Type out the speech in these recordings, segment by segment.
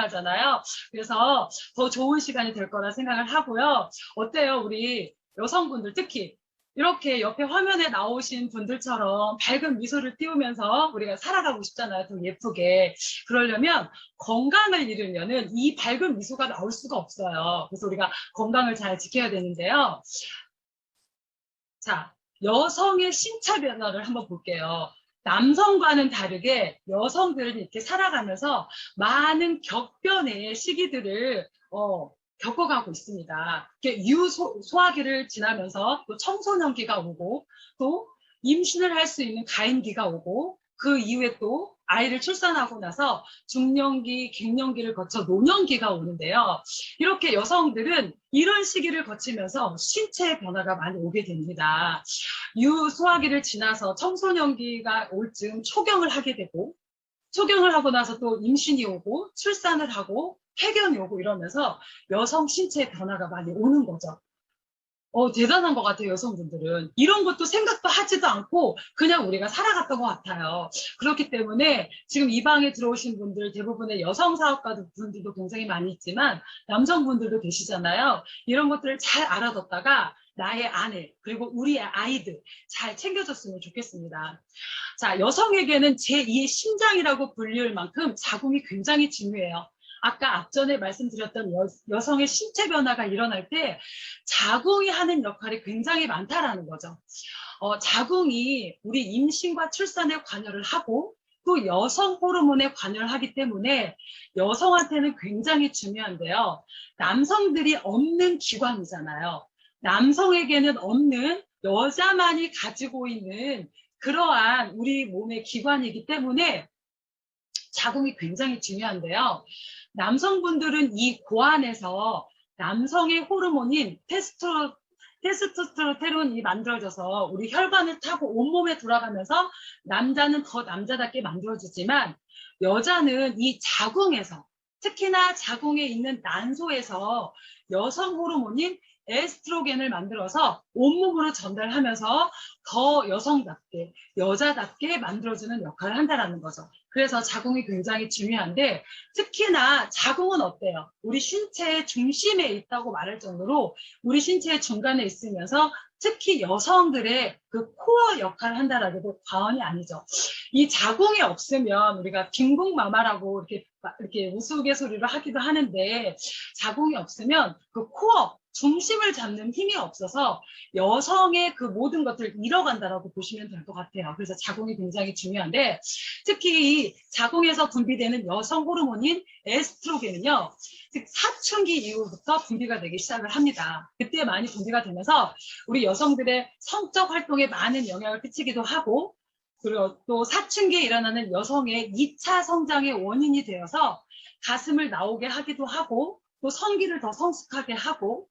하잖아요. 그래서 더 좋은 시간이 될 거라 생각을 하고요. 어때요? 우리 여성분들 특히 이렇게 옆에 화면에 나오신 분들처럼 밝은 미소를 띄우면서 우리가 살아가고 싶잖아요. 더 예쁘게. 그러려면 건강을 잃으면은 이 밝은 미소가 나올 수가 없어요. 그래서 우리가 건강을 잘 지켜야 되는데요. 자, 여성의 신체 변화를 한번 볼게요. 남성과는 다르게 여성들은 이렇게 살아가면서 많은 격변의 시기들을 겪어가고 있습니다. 소화기를 지나면서 또 청소년기가 오고 또 임신을 할 수 있는 가임기가 오고 그 이후에 또 아이를 출산하고 나서 중년기, 갱년기를 거쳐 노년기가 오는데요. 이렇게 여성들은 이런 시기를 거치면서 신체의 변화가 많이 오게 됩니다. 유소화기를 지나서 청소년기가 올 즈음 초경을 하게 되고 초경을 하고 나서 또 임신이 오고 출산을 하고 폐견이 오고 이러면서 여성 신체의 변화가 많이 오는 거죠. 대단한 것 같아요, 여성분들은. 이런 것도 생각도 하지도 않고 그냥 우리가 살아갔던 것 같아요. 그렇기 때문에 지금 이 방에 들어오신 분들 대부분의 여성 사업가 분들도 굉장히 많이 있지만 남성분들도 계시잖아요. 이런 것들을 잘 알아뒀다가 나의 아내 그리고 우리의 아이들 잘 챙겨줬으면 좋겠습니다. 자, 여성에게는 제2의 심장이라고 불릴 만큼 자궁이 굉장히 중요해요. 아까 앞전에 말씀드렸던 여성의 신체 변화가 일어날 때 자궁이 하는 역할이 굉장히 많다라는 거죠. 자궁이 우리 임신과 출산에 관여를 하고 또 여성 호르몬에 관여를 하기 때문에 여성한테는 굉장히 중요한데요. 남성들이 없는 기관이잖아요. 남성에게는 없는 여자만이 가지고 있는 그러한 우리 몸의 기관이기 때문에 자궁이 굉장히 중요한데요. 남성분들은 이 고안에서 남성의 호르몬인 테스토스테론이 만들어져서 우리 혈관을 타고 온몸에 돌아가면서 남자는 더 남자답게 만들어지지만 여자는 이 자궁에서 특히나 자궁에 있는 난소에서 여성 호르몬인 에스트로겐을 만들어서 온몸으로 전달하면서 더 여성답게, 여자답게 만들어주는 역할을 한다는 거죠. 그래서 자궁이 굉장히 중요한데 특히나 자궁은 어때요? 우리 신체의 중심에 있다고 말할 정도로 우리 신체의 중간에 있으면서 특히 여성들의 그 코어 역할을 한다라고 해도 과언이 아니죠. 이 자궁이 없으면 우리가 빈궁마마라고 이렇게 우스갯소리를 하기도 하는데 자궁이 없으면 그 코어 중심을 잡는 힘이 없어서 여성의 그 모든 것들을 잃어간다라고 보시면 될 것 같아요. 그래서 자궁이 굉장히 중요한데 특히 이 자궁에서 분비되는 여성 호르몬인 에스트로겐은요, 즉 사춘기 이후부터 분비가 되기 시작을 합니다. 그때 많이 분비가 되면서 우리 여성들의 성적 활동에 많은 영향을 끼치기도 하고 그리고 또 사춘기에 일어나는 여성의 2차 성장의 원인이 되어서 가슴을 나오게 하기도 하고 또 성기를 더 성숙하게 하고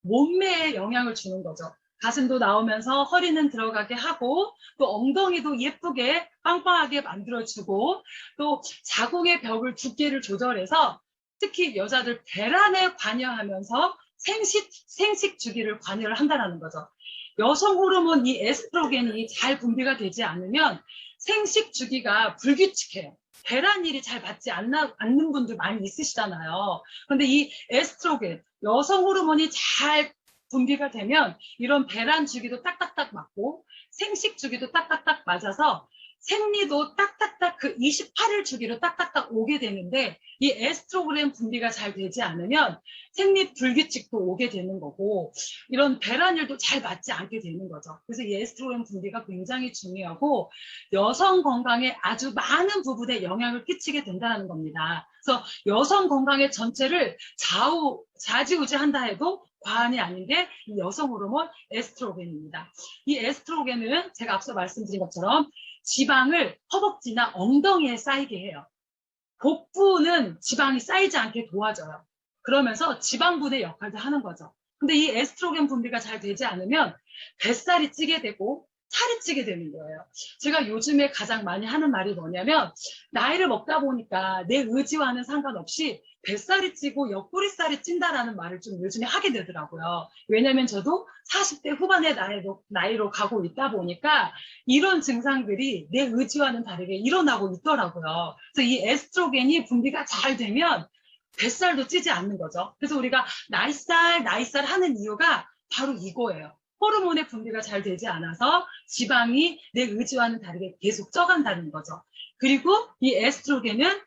몸매에 영향을 주는 거죠. 가슴도 나오면서 허리는 들어가게 하고 또 엉덩이도 예쁘게 빵빵하게 만들어주고 또 자궁의 벽을 두께를 조절해서 특히 여자들 배란에 관여하면서 생식 주기를 관여를 한다는 거죠. 여성 호르몬 이 에스트로겐이 잘 분비가 되지 않으면 생식 주기가 불규칙해요. 배란일이 잘 맞지 않는 분들 많이 있으시잖아요. 그런데 이 에스트로겐, 여성 호르몬이 잘 분비가 되면 이런 배란 주기도 딱딱딱 맞고 생식 주기도 딱딱딱 맞아서 생리도 딱딱딱 그 28일 주기로 딱딱딱 오게 되는데 이 에스트로겐 분비가 잘 되지 않으면 생리 불규칙도 오게 되는 거고 이런 배란일도 잘 맞지 않게 되는 거죠. 그래서 이 에스트로겐 분비가 굉장히 중요하고 여성 건강에 아주 많은 부분에 영향을 끼치게 된다는 겁니다. 그래서 여성 건강의 전체를 좌지우지한다 해도 과언이 아닌 게 이 여성 호르몬 에스트로겐입니다. 이 에스트로겐은 제가 앞서 말씀드린 것처럼 지방을 허벅지나 엉덩이에 쌓이게 해요. 복부는 지방이 쌓이지 않게 도와줘요. 그러면서 지방분해 역할도 하는 거죠. 근데 이 에스트로겐 분비가 잘 되지 않으면 뱃살이 찌게 되고 살이 찌게 되는 거예요. 제가 요즘에 가장 많이 하는 말이 뭐냐면 나이를 먹다 보니까 내 의지와는 상관없이 뱃살이 찌고 옆구리살이 찐다라는 말을 좀 요즘에 하게 되더라고요. 왜냐면 저도 40대 후반의 나이로 가고 있다 보니까 이런 증상들이 내 의지와는 다르게 일어나고 있더라고요. 그래서 이 에스트로겐이 분비가 잘 되면 뱃살도 찌지 않는 거죠. 그래서 우리가 나이살 하는 이유가 바로 이거예요. 호르몬의 분비가 잘 되지 않아서 지방이 내 의지와는 다르게 계속 쪄간다는 거죠. 그리고 이 에스트로겐은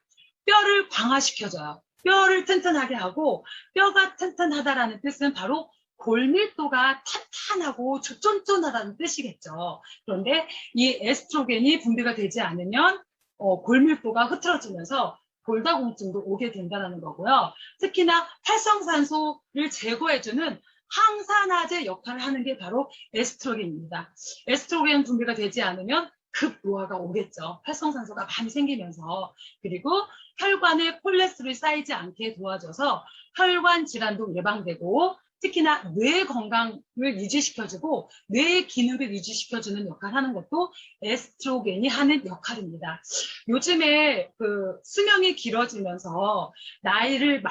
뼈를 강화시켜줘요. 뼈를 튼튼하게 하고, 뼈가 튼튼하다라는 뜻은 바로 골밀도가 탄탄하고 쫀쫀하다는 뜻이겠죠. 그런데 이 에스트로겐이 분비가 되지 않으면 골밀도가 흐트러지면서 골다공증도 오게 된다는 거고요. 특히나 활성산소를 제거해주는 항산화제 역할을 하는 게 바로 에스트로겐입니다. 에스트로겐 분비가 되지 않으면 급노화가 오겠죠. 활성산소가 많이 생기면서. 그리고 혈관에 콜레스테롤이 쌓이지 않게 도와줘서 혈관 질환도 예방되고, 특히나 뇌 건강을 유지시켜주고 뇌의 기능을 유지시켜주는 역할을 하는 것도 에스트로겐이 하는 역할입니다. 요즘에 그 수명이 길어지면서 나이를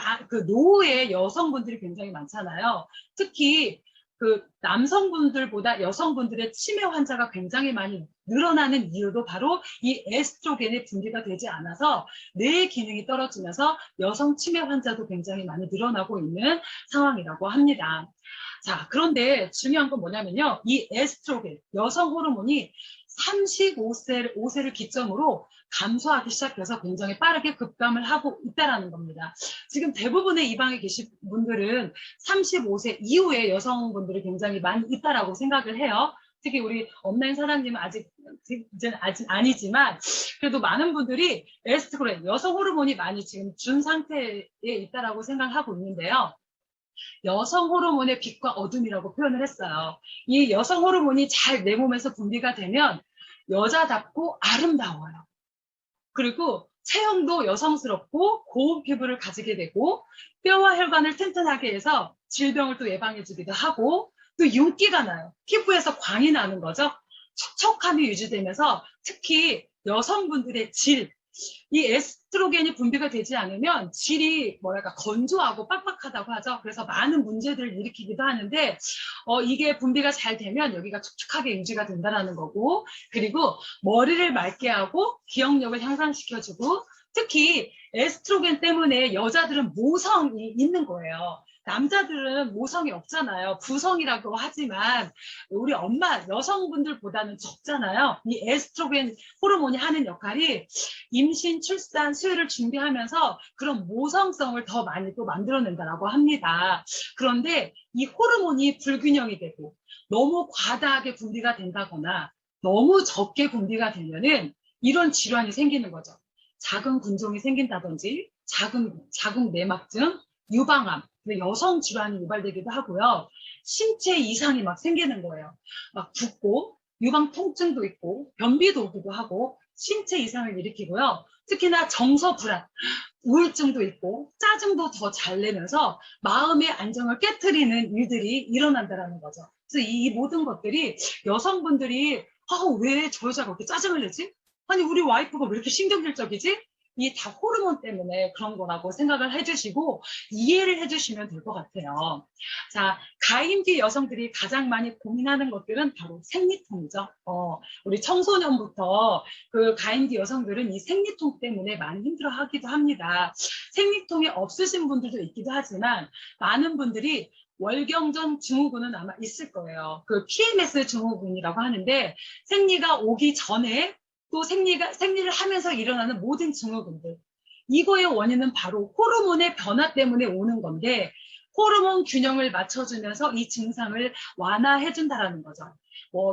노후의 여성분들이 굉장히 많잖아요. 특히 그 남성분들보다 여성분들의 치매 환자가 굉장히 많이 늘어나는 이유도 바로 이 에스트로겐의 분비가 되지 않아서 뇌의 기능이 떨어지면서 여성 치매 환자도 굉장히 많이 늘어나고 있는 상황이라고 합니다. 자, 그런데 중요한 건 뭐냐면요. 이 에스트로겐, 여성 호르몬이 35세를 기점으로 감소하기 시작해서 굉장히 빠르게 급감을 하고 있다는 겁니다. 지금 대부분의 이 방에 계신 분들은 35세 이후에 여성분들이 굉장히 많이 있다라고 생각을 해요. 특히 우리 온라인 사장님은 아직 아니지만 그래도 많은 분들이 에스트로겐, 여성 호르몬이 많이 지금 준 상태에 있다라고 생각하고 있는데요. 여성 호르몬의 빛과 어둠이라고 표현을 했어요. 이 여성 호르몬이 잘 내 몸에서 분비가 되면 여자답고 아름다워요. 그리고 체형도 여성스럽고 고운 피부를 가지게 되고 뼈와 혈관을 튼튼하게 해서 질병을 또 예방해주기도 하고 또 윤기가 나요. 피부에서 광이 나는 거죠. 촉촉함이 유지되면서 특히 여성분들의 이 에스트로겐이 분비가 되지 않으면 질이 건조하고 빡빡하다고 하죠. 그래서 많은 문제들을 일으키기도 하는데 이게 분비가 잘 되면 여기가 촉촉하게 유지가 된다는 거고, 그리고 머리를 맑게 하고 기억력을 향상시켜주고, 특히 에스트로겐 때문에 여자들은 모성이 있는 거예요. 남자들은 모성이 없잖아요. 부성이라고 하지만 우리 엄마 여성분들보다는 적잖아요. 이 에스트로겐 호르몬이 하는 역할이 임신, 출산, 수유를 준비하면서 그런 모성성을 더 많이 또 만들어낸다고 합니다. 그런데 이 호르몬이 불균형이 되고 너무 과다하게 분비가 된다거나 너무 적게 분비가 되면은 이런 질환이 생기는 거죠. 작은 군종이 생긴다든지 자궁 내막증, 유방암, 여성 질환이 유발되기도 하고요. 신체 이상이 막 생기는 거예요. 막 붓고 유방 통증도 있고 변비도 오기도 하고 신체 이상을 일으키고요. 특히나 정서 불안, 우울증도 있고 짜증도 더 잘 내면서 마음의 안정을 깨트리는 일들이 일어난다는 거죠. 그래서 이 모든 것들이 여성분들이 왜 저 여자가 그렇게 짜증을 내지? 아니 우리 와이프가 왜 이렇게 신경질적이지? 이 다 호르몬 때문에 그런 거라고 생각을 해주시고 이해를 해주시면 될 것 같아요. 자, 가임기 여성들이 가장 많이 고민하는 것들은 바로 생리통이죠. 우리 청소년부터 그 가임기 여성들은 이 생리통 때문에 많이 힘들어하기도 합니다. 생리통이 없으신 분들도 있기도 하지만 많은 분들이 월경전 증후군은 아마 있을 거예요. 그 PMS 증후군이라고 하는데 생리가 오기 전에 또 생리를 하면서 일어나는 모든 증후군들. 이거의 원인은 바로 호르몬의 변화 때문에 오는 건데 호르몬 균형을 맞춰주면서 이 증상을 완화해준다는 거죠.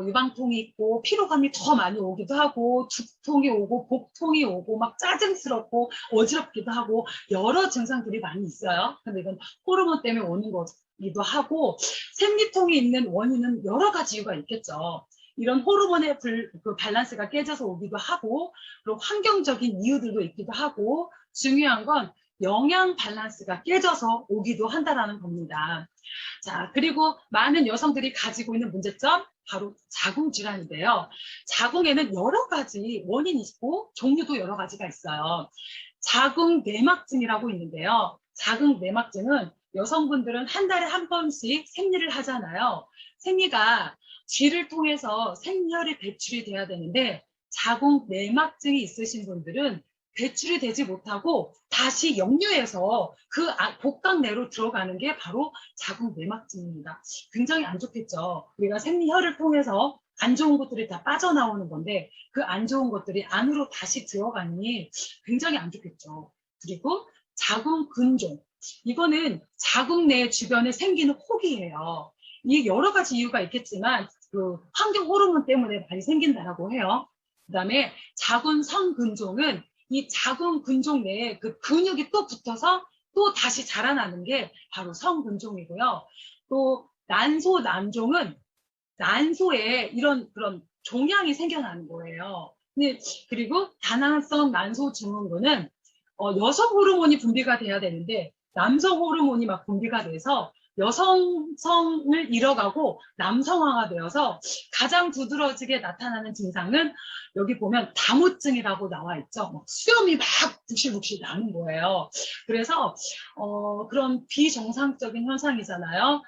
유방통이 있고 피로감이 더 많이 오기도 하고 두통이 오고 복통이 오고 막 짜증스럽고 어지럽기도 하고 여러 증상들이 많이 있어요. 근데 이건 호르몬 때문에 오는 거기도 하고 생리통이 있는 원인은 여러 가지 이유가 있겠죠. 이런 호르몬의 밸런스가 깨져서 오기도 하고 그리고 환경적인 이유들도 있기도 하고 중요한 건 영양 밸런스가 깨져서 오기도 한다는 겁니다. 자, 그리고 많은 여성들이 가지고 있는 문제점 바로 자궁 질환인데요. 자궁에는 여러 가지 원인이 있고 종류도 여러 가지가 있어요. 자궁 내막증이라고 있는데요. 자궁 내막증은 여성분들은 한 달에 한 번씩 생리를 하잖아요. 생리가 질을 통해서 생혈이 배출이 돼야 되는데 자궁 내막증이 있으신 분들은 배출이 되지 못하고 다시 역류해서 그 복강 내로 들어가는 게 바로 자궁 내막증입니다. 굉장히 안 좋겠죠. 우리가 생리혈을 통해서 안 좋은 것들이 다 빠져나오는 건데 그 안 좋은 것들이 안으로 다시 들어가니 굉장히 안 좋겠죠. 그리고 자궁 근종. 이거는 자궁 내 주변에 생기는 혹이에요. 이 여러 가지 이유가 있겠지만 그 환경 호르몬 때문에 많이 생긴다라고 해요. 그다음에 자궁 성근종은 이 자궁 근종 내에 그 근육이 또 붙어서 또 다시 자라나는 게 바로 성근종이고요. 또 난소 난종은 난소에 이런 그런 종양이 생겨나는 거예요. 그리고 다낭성 난소 증후군은 여성 호르몬이 분비가 돼야 되는데 남성 호르몬이 막 분비가 돼서 여성성을 잃어가고 남성화가 되어서 가장 두드러지게 나타나는 증상은 여기 보면 다무증이라고 나와 있죠. 수염이 막 북실북실 나는 거예요. 그래서 그런 비정상적인 현상이잖아요.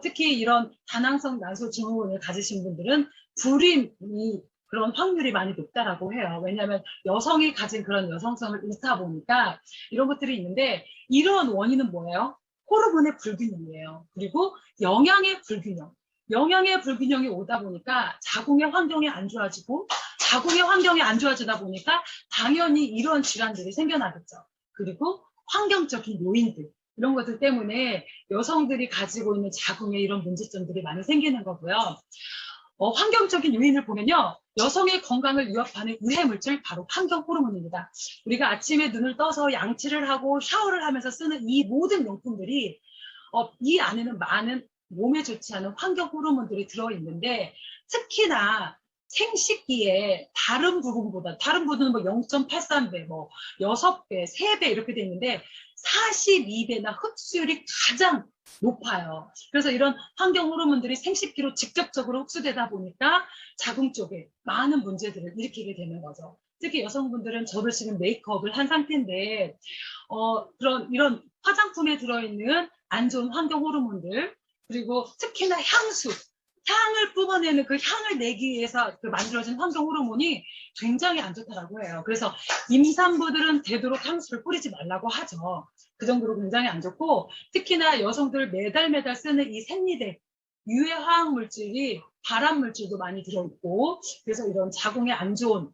특히 이런 다낭성 난소 증후군을 가지신 분들은 불임이 그런 확률이 많이 높다라고 해요. 왜냐하면 여성이 가진 그런 여성성을 잃다 보니까 이런 것들이 있는데 이런 원인은 뭐예요? 호르몬의 불균형이에요. 그리고 영양의 불균형. 영양의 불균형이 오다 보니까 자궁의 환경이 안 좋아지고 자궁의 환경이 안 좋아지다 보니까 당연히 이런 질환들이 생겨나겠죠. 그리고 환경적인 요인들. 이런 것들 때문에 여성들이 가지고 있는 자궁에 이런 문제점들이 많이 생기는 거고요. 환경적인 요인을 보면요. 여성의 건강을 위협하는 유해물질 바로 환경 호르몬입니다. 우리가 아침에 눈을 떠서 양치를 하고 샤워를 하면서 쓰는 이 모든 용품들이 이 안에는 많은 몸에 좋지 않은 환경 호르몬들이 들어있는데 특히나 생식기에 다른 부분보다 다른 부분은 뭐 0.83배, 뭐 6배, 3배 이렇게 돼 있는데 42배나 흡수율이 가장 높아요. 그래서 이런 환경 호르몬들이 생식기로 직접적으로 흡수되다 보니까 자궁 쪽에 많은 문제들을 일으키게 되는 거죠. 특히 여성분들은 저도 지금 메이크업을 한 상태인데 이런 화장품에 들어있는 안 좋은 환경 호르몬들 그리고 특히나 향수 향을 뿜어내는 그 향을 내기 위해서 그 만들어진 환경 호르몬이 굉장히 안 좋다라고 해요. 그래서 임산부들은 되도록 향수를 뿌리지 말라고 하죠. 그 정도로 굉장히 안 좋고 특히나 여성들 매달 쓰는 이 생리대 유해 화학 물질이 발암 물질도 많이 들어있고 그래서 이런 자궁에 안 좋은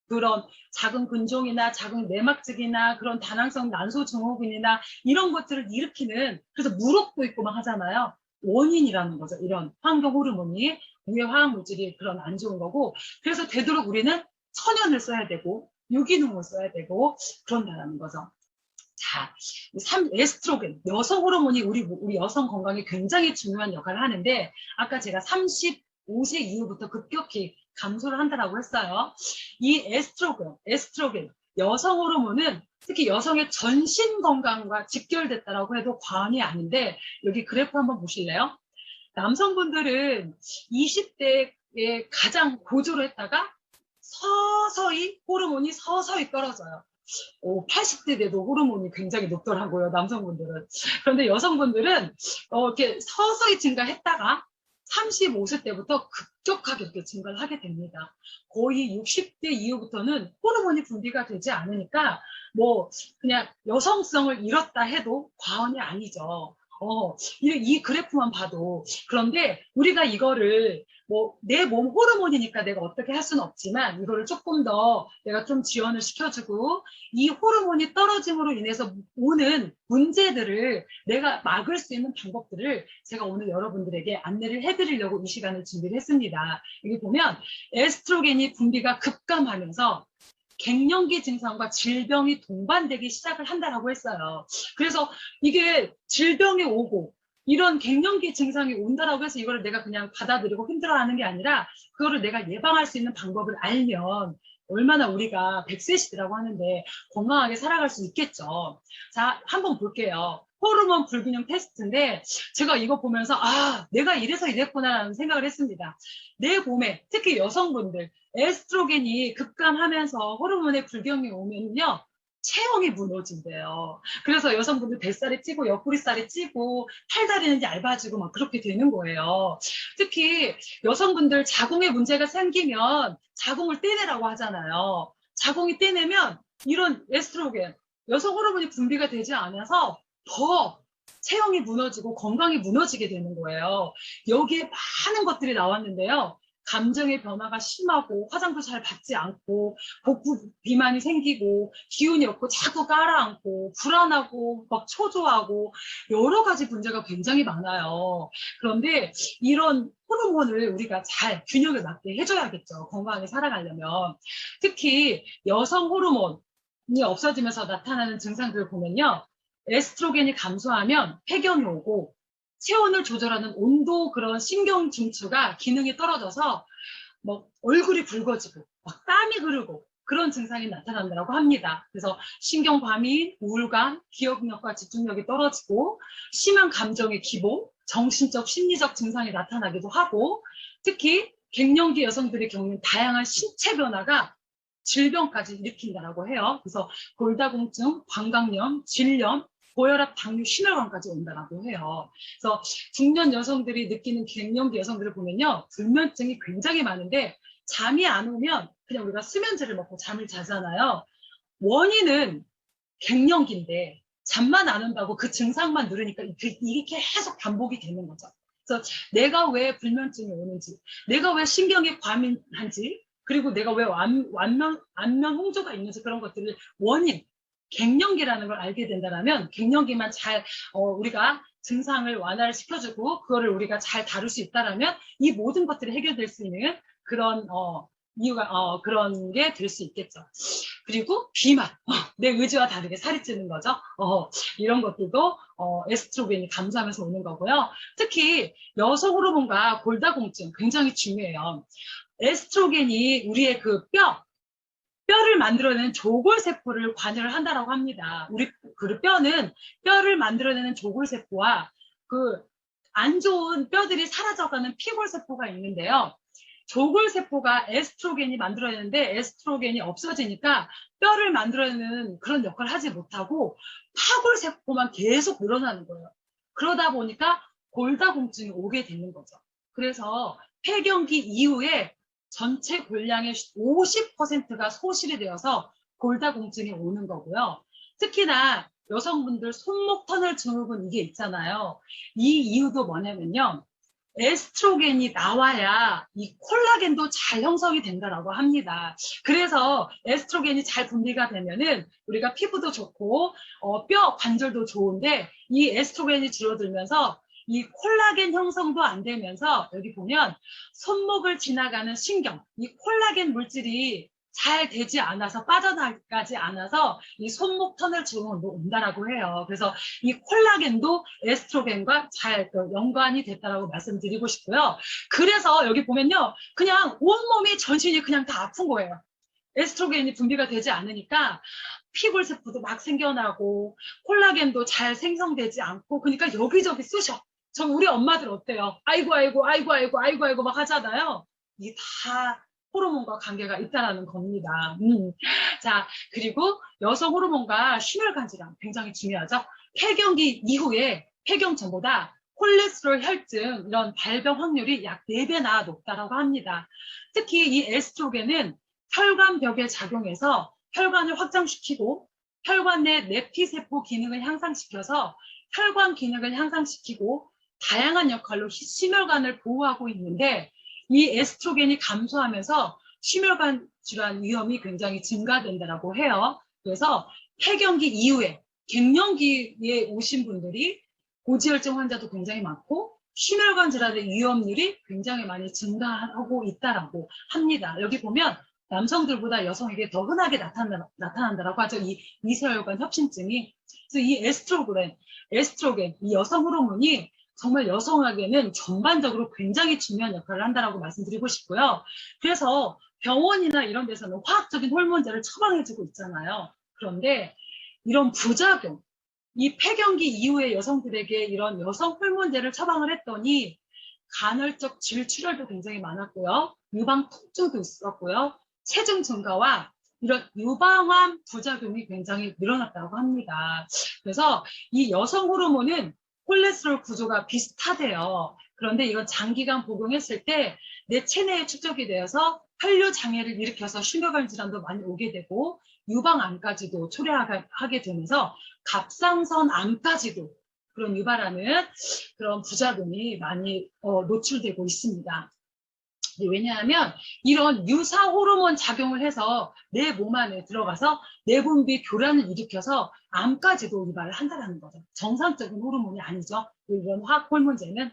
그런 자궁 근종이나 자궁 내막증이나 그런 다낭성 난소 증후군이나 이런 것들을 일으키는 그래서 무릎도 있고 막 하잖아요. 원인이라는 거죠. 이런 환경 호르몬이 유해 화학 물질이 그런 안 좋은 거고 그래서 되도록 우리는 천연을 써야 되고 유기농을 써야 되고 그런다라는 거죠. 자, 에스트로겐, 여성 호르몬이 우리 여성 건강에 굉장히 중요한 역할을 하는데 아까 제가 35세 이후부터 급격히 감소를 한다라고 했어요. 이 에스트로겐, 여성 호르몬은 특히 여성의 전신 건강과 직결됐다라고 해도 과언이 아닌데 여기 그래프 한번 보실래요? 남성분들은 20대에 가장 고조를 했다가 서서히 호르몬이 서서히 떨어져요. 80대 돼도 호르몬이 굉장히 높더라고요, 남성분들은. 그런데 여성분들은 이렇게 서서히 증가했다가 35세 때부터 급격하게 이렇게 증가를 하게 됩니다. 거의 60대 이후부터는 호르몬이 분비가 되지 않으니까 뭐 그냥 여성성을 잃었다 해도 과언이 아니죠. 이 그래프만 봐도. 그런데 우리가 이거를 뭐 내 몸 호르몬이니까 내가 어떻게 할 수는 없지만 이거를 조금 더 내가 좀 지원을 시켜주고 이 호르몬이 떨어짐으로 인해서 오는 문제들을 내가 막을 수 있는 방법들을 제가 오늘 여러분들에게 안내를 해드리려고 이 시간을 준비를 했습니다. 여기 보면 에스트로겐이 분비가 급감하면서 갱년기 증상과 질병이 동반되기 시작을 한다라고 했어요. 그래서 이게 질병이 오고 이런 갱년기 증상이 온다라고 해서 이거를 내가 그냥 받아들이고 힘들어하는 게 아니라 그거를 내가 예방할 수 있는 방법을 알면 얼마나 우리가 100세 시대라고 하는데 건강하게 살아갈 수 있겠죠. 자, 한번 볼게요. 호르몬 불균형 테스트인데 제가 이거 보면서 내가 이래서 이랬구나라는 생각을 했습니다. 내 몸에 특히 여성분들 에스트로겐이 급감하면서 호르몬의 불균형이 오면요. 체형이 무너진대요. 그래서 여성분들 뱃살이 찌고 옆구리살이 찌고 팔다리는 얇아지고 막 그렇게 되는 거예요. 특히 여성분들 자궁에 문제가 생기면 자궁을 떼내라고 하잖아요. 자궁이 떼내면 이런 에스트로겐, 여성 호르몬이 분비가 되지 않아서 더 체형이 무너지고 건강이 무너지게 되는 거예요. 여기에 많은 것들이 나왔는데요. 감정의 변화가 심하고 화장도 잘 받지 않고 복부 비만이 생기고 기운이 없고 자꾸 깔아앉고 불안하고 막 초조하고 여러 가지 문제가 굉장히 많아요. 그런데 이런 호르몬을 우리가 잘 균형을 맞게 해줘야겠죠. 건강하게 살아가려면. 특히 여성 호르몬이 없어지면서 나타나는 증상들을 보면요. 에스트로겐이 감소하면 폐경이 오고 체온을 조절하는 온도 그런 신경 중추가 기능이 떨어져서 뭐 얼굴이 붉어지고 막 땀이 흐르고 그런 증상이 나타난다고 합니다. 그래서 신경 과민, 우울감, 기억력과 집중력이 떨어지고 심한 감정의 기복, 정신적, 심리적 증상이 나타나기도 하고 특히 갱년기 여성들이 겪는 다양한 신체 변화가 질병까지 일으킨다고 해요. 그래서 골다공증, 광각염, 질염, 고혈압, 당뇨, 심혈관까지 온다고 해요. 그래서 중년 여성들이 느끼는 갱년기 여성들을 보면요. 불면증이 굉장히 많은데 잠이 안 오면 그냥 우리가 수면제를 먹고 잠을 자잖아요. 원인은 갱년기인데 잠만 안 온다고 그 증상만 누르니까 이게 계속 반복이 되는 거죠. 그래서 내가 왜 불면증이 오는지, 내가 왜 신경이 과민한지, 그리고 내가 왜 안면 홍조가 있는지 그런 것들을 원인, 갱년기라는 걸 알게 된다면 갱년기만 잘 우리가 증상을 완화를 시켜주고 그거를 우리가 잘 다룰 수 있다면 이 모든 것들이 해결될 수 있는 그런 이유가 그런 게 될 수 있겠죠. 그리고 비만, 내 의지와 다르게 살이 찌는 거죠. 이런 것들도 에스트로겐이 감소하면서 오는 거고요. 특히 여성 호르몬과 골다공증 굉장히 중요해요. 에스트로겐이 우리의 그 뼈를 만들어내는 조골세포를 관여를 한다고 합니다. 우리 그 뼈는 뼈를 만들어내는 조골세포와 그 안 좋은 뼈들이 사라져가는 피골세포가 있는데요. 조골세포가 에스트로겐이 만들어내는데 에스트로겐이 없어지니까 뼈를 만들어내는 그런 역할을 하지 못하고 파골세포만 계속 늘어나는 거예요. 그러다 보니까 골다공증이 오게 되는 거죠. 그래서 폐경기 이후에 전체 골량의 50%가 소실이 되어서 골다공증이 오는 거고요. 특히나 여성분들 손목 터널 증후군 이게 있잖아요. 이 이유도 뭐냐면요. 에스트로겐이 나와야 이 콜라겐도 잘 형성이 된다라고 합니다. 그래서 에스트로겐이 잘 분비가 되면은 우리가 피부도 좋고 뼈 관절도 좋은데 이 에스트로겐이 줄어들면서 이 콜라겐 형성도 안 되면서 여기 보면 손목을 지나가는 신경, 이 콜라겐 물질이 잘 되지 않아서 빠져나가지 않아서 이 손목 터널 증후군도 온다라고 해요. 그래서 이 콜라겐도 에스트로겐과 잘 연관이 됐다라고 말씀드리고 싶고요. 그래서 여기 보면요, 그냥 온몸이 전신이 그냥 다 아픈 거예요. 에스트로겐이 분비가 되지 않으니까 피골세포도 막 생겨나고 콜라겐도 잘 생성되지 않고 그러니까 여기저기 쑤셔. 저 우리 엄마들 어때요? 아이고 아이고 아이고 아이고 아이고 아이고 막 하잖아요. 이게 다 호르몬과 관계가 있다라는 겁니다. 자, 그리고 여성 호르몬과 심혈관 질환 굉장히 중요하죠. 폐경기 이후에 폐경 전보다 콜레스테롤 혈증 이런 발병 확률이 약 4배나 높다라고 합니다. 특히 이 에스트로겐은 혈관벽에 작용해서 혈관을 확장시키고 혈관 내 내피세포 기능을 향상시켜서 혈관 기능을 향상시키고 다양한 역할로 심혈관을 보호하고 있는데 이 에스트로겐이 감소하면서 심혈관 질환 위험이 굉장히 증가된다고 해요. 그래서 폐경기 이후에 갱년기에 오신 분들이 고지혈증 환자도 굉장히 많고 심혈관 질환의 위험률이 굉장히 많이 증가하고 있다라고 합니다. 여기 보면 남성들보다 여성에게 더 흔하게 나타난다라고 하죠. 이 미세혈관 협심증이. 그래서 이 에스트로겐, 이 여성 호르몬이 정말 여성에게는 전반적으로 굉장히 중요한 역할을 한다라고 말씀드리고 싶고요. 그래서 병원이나 이런 데서는 화학적인 호르몬제를 처방해주고 있잖아요. 그런데 이런 부작용, 이 폐경기 이후에 여성들에게 이런 여성 호르몬제를 처방을 했더니 간헐적 질출혈도 굉장히 많았고요. 유방 통증도 있었고요. 체중 증가와 이런 유방암 부작용이 굉장히 늘어났다고 합니다. 그래서 이 여성 호르몬은 콜레스테롤 구조가 비슷하대요. 그런데 이건 장기간 복용했을 때 내 체내에 축적이 되어서 혈류 장애를 일으켜서 심혈관 질환도 많이 오게 되고 유방암까지도 초래하게 되면서 갑상선암까지도 그런 유발하는 그런 부작용이 많이 노출되고 있습니다. 왜냐하면 이런 유사 호르몬 작용을 해서 내 몸 안에 들어가서 내분비 교란을 일으켜서 암까지도 유발을 한다는 거죠. 정상적인 호르몬이 아니죠. 이런 화학 호르몬제는.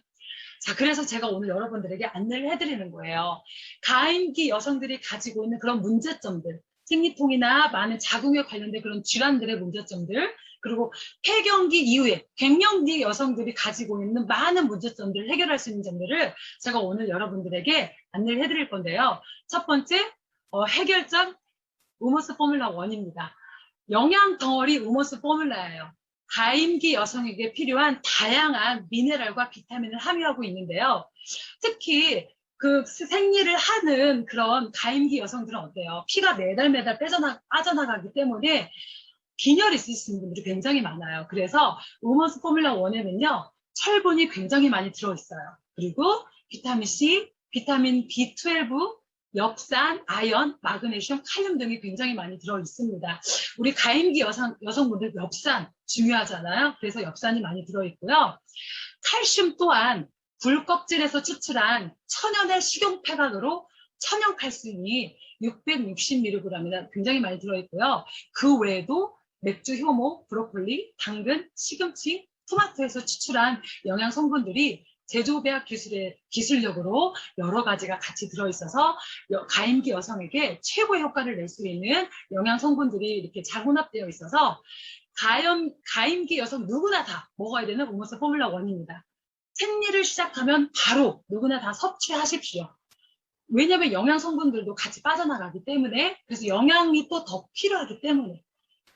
자, 그래서 제가 오늘 여러분들에게 안내를 해드리는 거예요. 가임기 여성들이 가지고 있는 그런 문제점들, 생리통이나 많은 자궁에 관련된 그런 질환들의 문제점들, 그리고 폐경기 이후에 갱년기 여성들이 가지고 있는 많은 문제점들을 해결할 수 있는 점들을 제가 오늘 여러분들에게 안내를 해드릴 건데요. 첫 번째, 해결점 우먼스 포뮬라 1입니다. 영양 덩어리 우먼스 포뮬라예요. 가임기 여성에게 필요한 다양한 미네랄과 비타민을 함유하고 있는데요. 특히 그 생리를 하는 그런 가임기 여성들은 어때요? 피가 매달 빠져나가기 때문에 빈혈이 있으신 분들이 굉장히 많아요. 그래서 우먼스 포뮬라 1에는요, 철분이 굉장히 많이 들어있어요. 그리고 비타민C, 비타민 B12, 엽산, 아연, 마그네슘, 칼륨 등이 굉장히 많이 들어있습니다. 우리 가임기 여성분들 엽산 중요하잖아요. 그래서 엽산이 많이 들어있고요. 칼슘 또한 굴껍질에서 추출한 천연의 식용폐각으로 천연칼슘이 660mg이나 굉장히 많이 들어있고요. 그 외에도 맥주, 효모, 브로콜리, 당근, 시금치, 토마토에서 추출한 영양 성분들이 제조배합 기술력으로 여러 가지가 같이 들어있어서 가임기 여성에게 최고의 효과를 낼 수 있는 영양 성분들이 이렇게 잘 혼합되어 있어서 가임기 여성 누구나 다 먹어야 되는 우먼스 포뮬라 1입니다. 생리를 시작하면 바로 누구나 다 섭취하십시오. 왜냐하면 영양 성분들도 같이 빠져나가기 때문에, 그래서 영양이 또 더 필요하기 때문에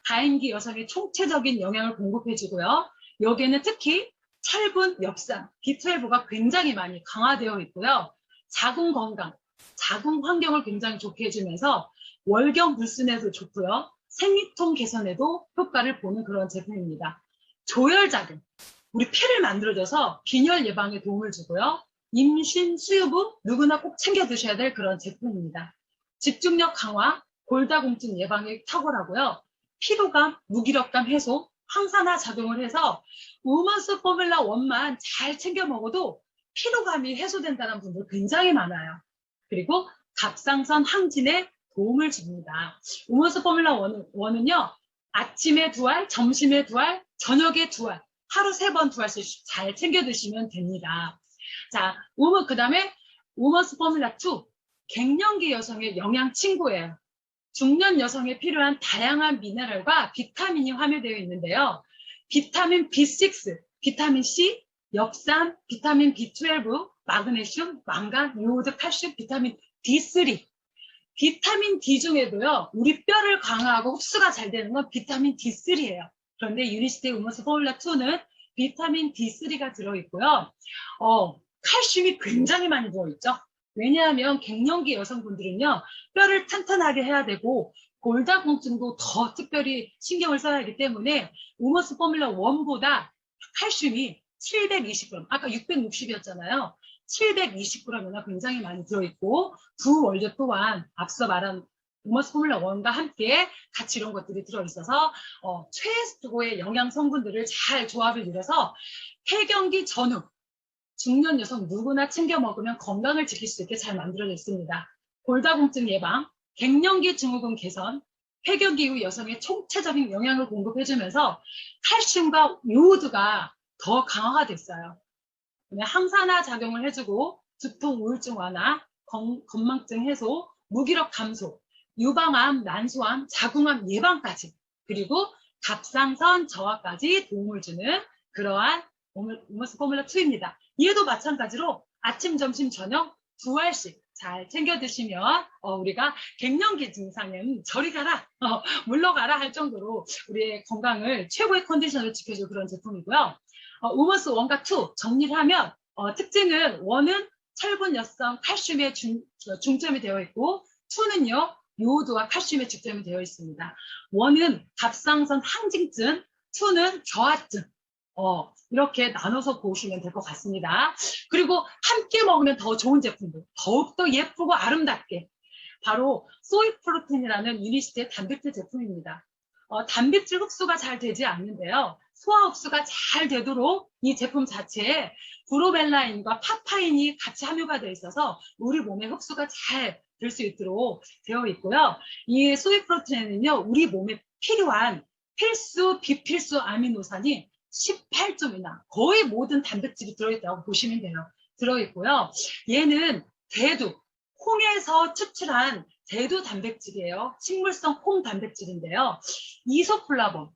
가임기 여성의 총체적인 영양을 공급해주고요. 여기에는 특히 철분, 엽산, B12가 굉장히 많이 강화되어 있고요. 자궁 건강, 자궁 환경을 굉장히 좋게 해주면서 월경 불순에도 좋고요. 생리통 개선에도 효과를 보는 그런 제품입니다. 조혈자금, 우리 피를 만들어줘서 빈혈 예방에 도움을 주고요. 임신, 수유부 누구나 꼭 챙겨 드셔야 될 그런 제품입니다. 집중력 강화, 골다공증 예방에 탁월하고요. 피로감, 무기력감 해소, 항산화 작용을 해서 우먼스 포뮬라 1만 잘 챙겨 먹어도 피로감이 해소된다는 분들 굉장히 많아요. 그리고 갑상선 항진에 도움을 줍니다. 우먼스 포뮬라 1은요. 아침에 2알, 점심에 2알, 저녁에 2알, 하루 3번 2알씩 잘 챙겨 드시면 됩니다. 자, 그 다음에 우먼스 포뮬라 2, 갱년기 여성의 영양 친구예요. 중년 여성에 필요한 다양한 미네랄과 비타민이 함유되어 있는데요. 비타민 B6, 비타민 C, 엽산, 비타민 B12, 마그네슘, 망간, 요오드, 칼슘, 비타민 D3. 비타민 D 중에도요, 우리 뼈를 강화하고 흡수가 잘 되는 건 비타민 D3예요. 그런데 유니시티 우먼스 포뮬라 2는 비타민 D3가 들어있고요. 칼슘이 굉장히 많이 들어있죠. 왜냐하면 갱년기 여성분들은요, 뼈를 튼튼하게 해야 되고 골다공증도 더 특별히 신경을 써야 하기 때문에 우먼스 포뮬라 1보다 칼슘이 720g, 아까 660이었잖아요. 720g이나 굉장히 많이 들어있고 두 원료 또한 앞서 말한 우먼스 포뮬라 1과 함께 같이 이런 것들이 들어있어서 최고의 영양 성분들을 잘 조합을 이뤄서 폐경기 전후 중년 여성 누구나 챙겨 먹으면 건강을 지킬 수 있게 잘 만들어져 있습니다. 골다공증 예방, 갱년기 증후군 개선, 폐경기 이후 여성의 총체적인 영양을 공급해주면서 칼슘과 요오드가 더 강화가 됐어요. 항산화 작용을 해주고 두통, 우울증 완화, 건망증 해소, 무기력 감소, 유방암, 난소암, 자궁암 예방까지, 그리고 갑상선 저하까지 도움을 주는 그러한 우먼스 포뮬라 2입니다. 얘도 마찬가지로 아침, 점심, 저녁 2알씩 잘 챙겨 드시면 우리가 갱년기 증상은 저리 가라, 물러가라 할 정도로 우리의 건강을 최고의 컨디션을 지켜줄 그런 제품이고요. 우먼스 1과 2 정리를 하면 특징은 1은 철분, 엽산, 칼슘에 중점이 되어 있고 2는요 요오드와 칼슘에 중점이 되어 있습니다. 1은 갑상선 항진증, 2는 저하증. 이렇게 나눠서 보시면 될 것 같습니다. 그리고 함께 먹으면 더 좋은 제품들, 더욱더 예쁘고 아름답게 바로 소이프로틴이라는 유니시티의 단백질 제품입니다. 단백질 흡수가 잘 되지 않는데요. 소화 흡수가 잘 되도록 이 제품 자체에 브로멜라인과 파파인이 같이 함유가 되어 있어서 우리 몸에 흡수가 잘 될 수 있도록 되어 있고요. 이 소이프로틴에는요, 우리 몸에 필요한 필수, 비필수 아미노산이 18종이나 거의 모든 단백질이 들어있다고 보시면 돼요. 들어있고요. 얘는 대두, 콩에서 추출한 대두 단백질이에요. 식물성 콩 단백질인데요. 이소플라본,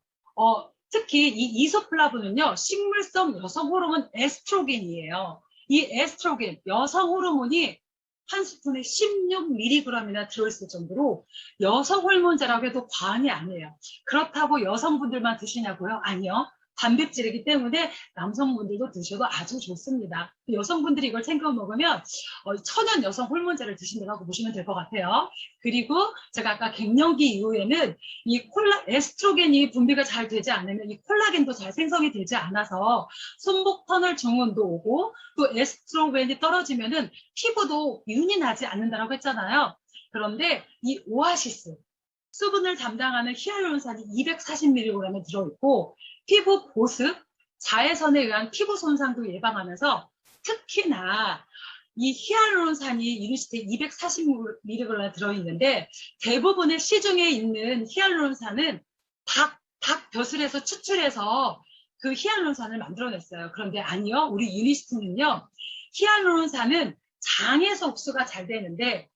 특히 이 이소플라본은요, 식물성 여성 호르몬 에스트로겐이에요. 이 에스트로겐, 여성 호르몬이 한 스푼에 16mg이나 들어있을 정도로 여성 호르몬제라고 해도 과언이 아니에요. 그렇다고 여성분들만 드시냐고요? 아니요. 단백질이기 때문에 남성분들도 드셔도 아주 좋습니다. 여성분들이 이걸 챙겨 먹으면 천연 여성 호르몬제를 드신다고 보시면 될 것 같아요. 그리고 제가 아까 갱년기 이후에는 이 에스트로겐이 분비가 잘 되지 않으면 이 콜라겐도 잘 생성이 되지 않아서 손목 터널 증후군도 오고 또 에스트로겐이 떨어지면은 피부도 윤이 나지 않는다라고 했잖아요. 그런데 이 오아시스 수분을 담당하는 히알루론산이 240mg에 들어있고 피부 보습, 자외선에 의한 피부 손상도 예방하면서 특히나 이 히알루론산이 유니시티에 240mg에 들어있는데 대부분의 시중에 있는 히알루론산은 닭 벼슬에서 추출해서 그 히알루론산을 만들어냈어요. 그런데 아니요. 우리 유니시티는요. 히알루론산은 장에서 흡수가 잘 되는데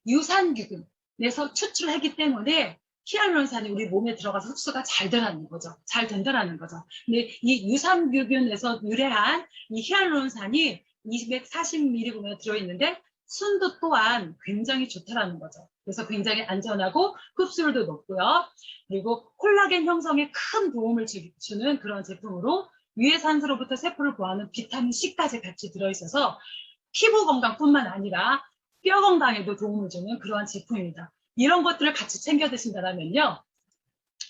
유산균에서 추출하기 때문에 히알루론산이 우리 몸에 들어가서 흡수가 잘 된다는 거죠. 잘 된다는 거죠. 근데 이 유산균에서 유래한 이 히알루론산이 240mg에 들어있는데 순도 또한 굉장히 좋다라는 거죠. 그래서 굉장히 안전하고 흡수율도 높고요. 그리고 콜라겐 형성에 큰 도움을 주는 그런 제품으로 유해산소로부터 세포를 보호하는 비타민 C까지 같이 들어있어서 피부 건강뿐만 아니라 뼈 건강에도 도움을 주는 그러한 제품입니다. 이런 것들을 같이 챙겨 드신다면요.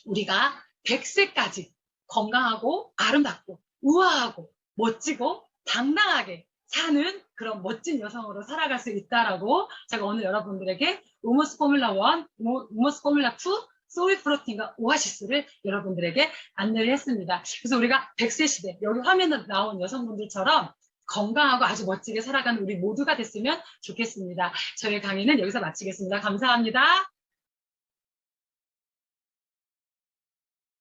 우리가 100세까지 건강하고 아름답고 우아하고 멋지고 당당하게 사는 그런 멋진 여성으로 살아갈 수 있다라고 제가 오늘 여러분들에게 우먼스 포뮬라 1, 우먼스 포뮬라 2, 소이프로틴과 오아시스를 여러분들에게 안내를 했습니다. 그래서 우리가 100세 시대, 여기 화면에 나온 여성분들처럼 건강하고 아주 멋지게 살아가는 우리 모두가 됐으면 좋겠습니다. 저희 강의는 여기서 마치겠습니다. 감사합니다.